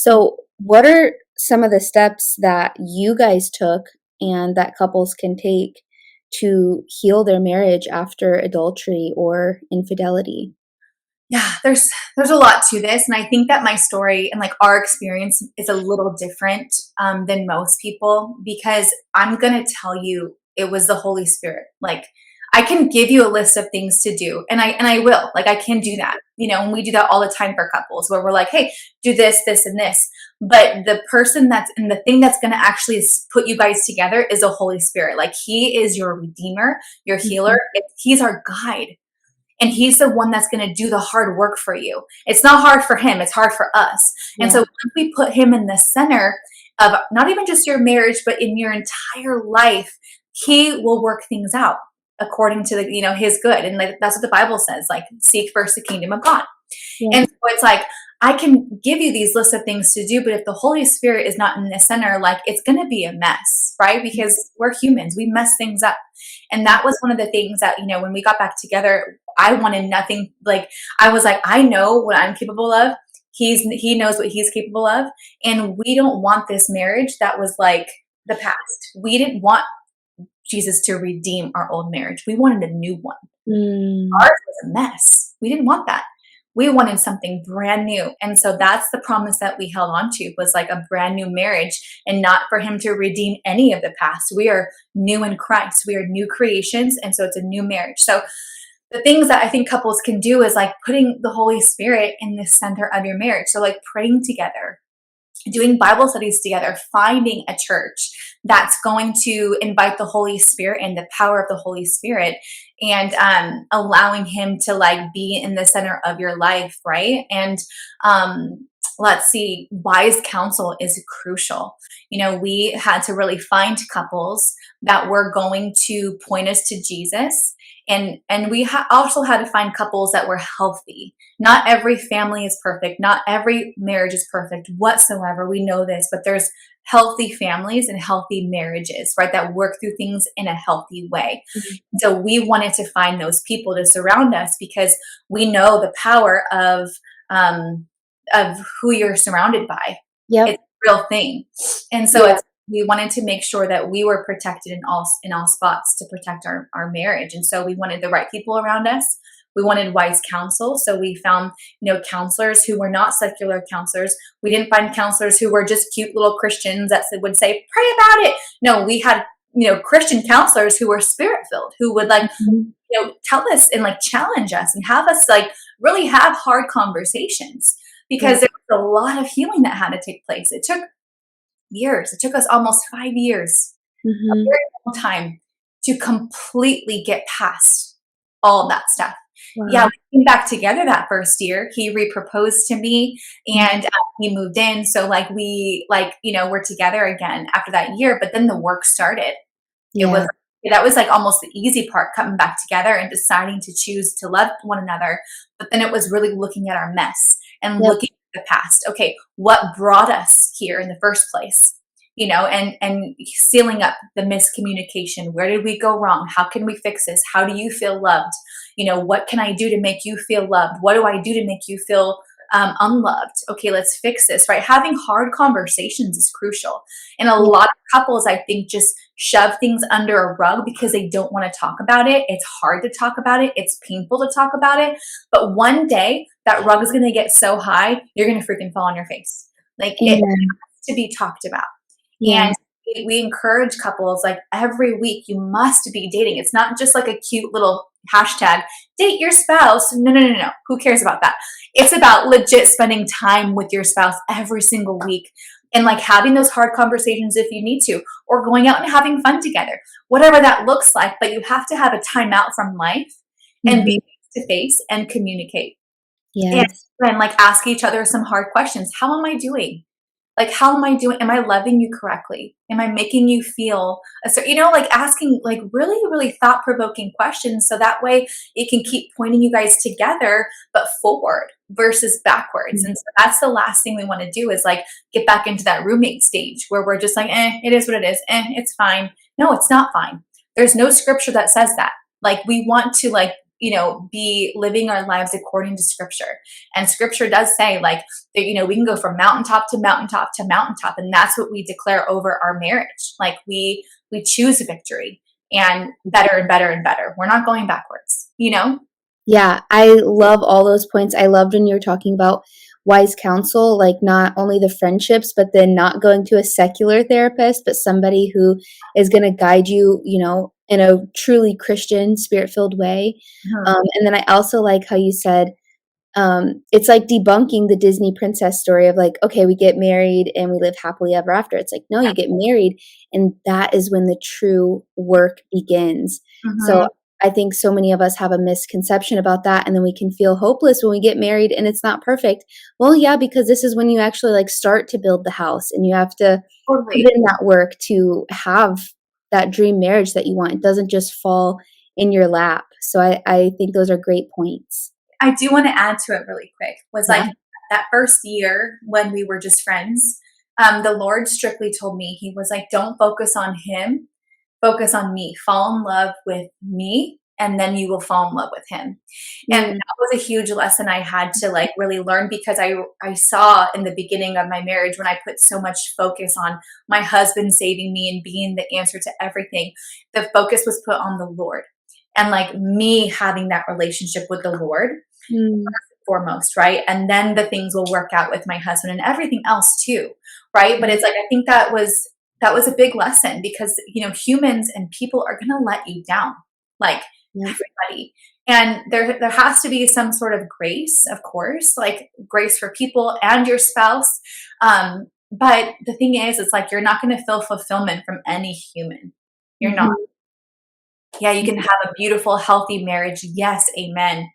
So, what are some of the steps that you guys took and that couples can take to heal their marriage after adultery or infidelity? Yeah, there's a lot to this, and I think that my story and like our experience is a little different than most people because I'm gonna tell you it was the Holy Spirit. Like I can give you a list of things to do, and I will. Like I can do that, and we do that all the time for couples where we're like, hey, do this, this, and this. But the person that's and the thing that's gonna actually put you guys together is the Holy Spirit. Like He is your redeemer, your healer. Mhm. He's our guide. And he's the one that's going to do the hard work for you. It's not hard for him, it's hard for us. And so Yeah. once we put him in the center of not even just your marriage, but in your entire life, he will work things out according to his good. And like, that's what the Bible says, like seek first the kingdom of God. Yeah. And so it's like, I can give you these lists of things to do, but if the Holy Spirit is not in the center, like it's going to be a mess, right? Because we're humans, we mess things up. And that was one of the things that, when we got back together, I wanted nothing. Like, I was like, I know what I'm capable of. He knows what he's capable of. And we don't want this marriage that was like the past. We didn't want Jesus to redeem our old marriage. We wanted a new one. Mm. Ours was a mess. We didn't want that. We wanted something brand new. And so that's the promise that we held on to, was like a brand new marriage, and not for him to redeem any of the past. We are new in Christ. We are new creations. And so it's a new marriage. So the things that I think couples can do is like putting the Holy Spirit in the center of your marriage. So like praying together, doing Bible studies together, finding a church that's going to invite the Holy Spirit and the power of the Holy Spirit, and allowing him to like be in the center of your life, right? And let's see, wise counsel is crucial. We had to really find couples that were going to point us to Jesus. And we also had to find couples that were healthy. Not every family is perfect. Not every marriage is perfect whatsoever. We know this, but there's healthy families and healthy marriages, right? That work through things in a healthy way. Mhm. So we wanted to find those people to surround us because we know the power of who you're surrounded by. Yep. It's a real thing. And so Yeah. we wanted to make sure that we were protected in all spots to protect our marriage. And so we wanted the right people around us. We wanted wise counsel. So we found, counselors who were not secular counselors. We didn't find counselors who were just cute little Christians that would say, pray about it. No, we had, Christian counselors who were spirit filled, who would like, Mhm. tell us and like challenge us and have us like really have hard conversations, Yeah. because there was a lot of healing that had to take place. It took years. It took us almost 5 years, a Mhm. very long time, to completely get past all of that stuff. Yeah, Wow. we came back together that first year. He reproposed to me, Mm. and he moved in. So like we're together again after that year. But then the work started. It was Yeah. that was like almost the easy part, coming back together and deciding to choose to love one another. But then it was really looking at our mess and Yep. looking at the past. Okay, what brought us here in the first place? And sealing up the miscommunication. Where did we go wrong? How can we fix this? How do you feel loved? What can I do to make you feel loved? What do I do to make you feel unloved? Okay, let's fix this, right? Having hard conversations is crucial. And a Yeah. lot of couples, I think, just shove things under a rug because they don't want to talk about it. It's hard to talk about it. It's painful to talk about it. But one day that rug is going to get so high, you're going to freaking fall on your face. Like it Amen. has to be talked about. Yeah. And we encourage couples, like every week, you must be dating. It's not just like a cute little hashtag, date your spouse. No, no, no, no. Who cares about that? It's about legit spending time with your spouse every single week, and like having those hard conversations if you need to, or going out and having fun together, whatever that looks like. But you have to have a timeout from life and be Mhm. face to face and communicate. And Yes. then like ask each other some hard questions. How am I doing? Like, how am I doing? Am I loving you correctly? Am I making you feel like asking like really, really thought provoking questions. So that way it can keep pointing you guys together, but forward versus backwards. Mm. And so that's the last thing we want to do, is like get back into that roommate stage where we're just like, it is what it is. It's fine. No, it's not fine. There's no scripture that says that. Like we want to like be living our lives according to scripture. And scripture does say like that, we can go from mountaintop to mountaintop to mountaintop. And that's what we declare over our marriage. Like we choose victory and better and better and better. We're not going backwards. Yeah, I love all those points. I loved when you were talking about wise counsel, like not only the friendships, but then not going to a secular therapist, but somebody who is going to guide you, in a truly Christian, spirit-filled way. Mhm. And then I also like how you said, it's like debunking the Disney princess story of like, okay, we get married and we live happily ever after. It's like, no, Yeah. you get married and that is when the true work begins. So Mhm. I think so many of us have a misconception about that. And then we can feel hopeless when we get married and it's not perfect. Well, yeah, because this is when you actually like start to build the house and you have to put Totally. in that work to have that dream marriage that you want. It doesn't just fall in your lap. So I think those are great points. I do want to add to it really quick was Yeah. like that first year when we were just friends, the Lord strictly told me, He was like, don't focus on him, focus on me, fall in love with me, and then you will fall in love with him. And Mm. that was a huge lesson I had to like really learn because I saw in the beginning of my marriage when I put so much focus on my husband saving me and being the answer to everything, the focus was put on the Lord and like me having that relationship with the Lord Mm. foremost, right? And then the things will work out with my husband and everything else too, right? But it's like I think that was a big lesson because humans and people are going to let you down, like Yep. everybody. And there has to be some sort of grace, of course, like grace for people and your spouse. But the thing is, it's like you're not going to feel fulfillment from any human. You're not. Mhm. Yeah, you can have a beautiful, healthy marriage. Yes, amen.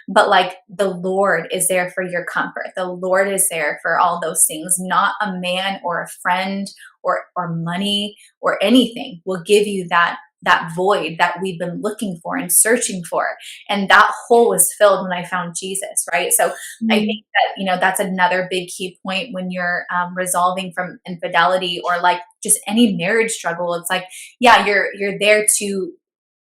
But like the Lord is there for your comfort. The Lord is there for all those things. Not a man or a friend or money or anything will give you that void that we've been looking for and searching for. And that hole was filled when I found Jesus, right? So I think Mm. that that's another big key point when you're resolving from infidelity or like just any marriage struggle. It's like, yeah, you're there to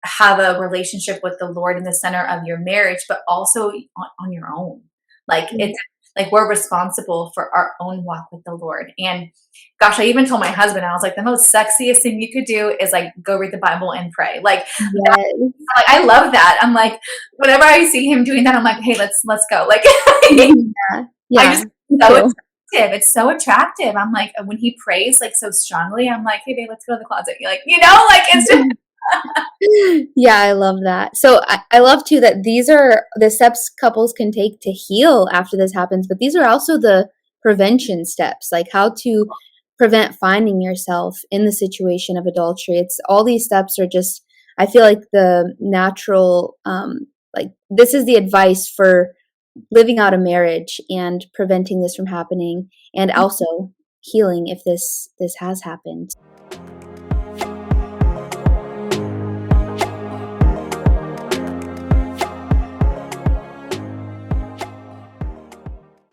have a relationship with the Lord in the center of your marriage, but also on your own. Like Mm. it's like we're responsible for our own walk with the Lord. And gosh, I even told my husband, I was like, the most sexiest thing you could do is like go read the Bible and pray. That, Yes. like I love that. I'm like, whenever I see him doing that, I'm like, hey, let's go. Like Yeah. I Yeah, just me so too. attractive. It's so attractive. I'm like when he prays like so strongly, I'm like, hey babe, let's go to the closet. You're like, like it's just Yeah, I love that. So I love too that these are the steps couples can take to heal after this happens, but these are also the prevention steps, like how to prevent finding yourself in the situation of adultery. It's all these steps are just, I feel like the natural, like this is the advice for living out a marriage and preventing this from happening and also healing if this has happened.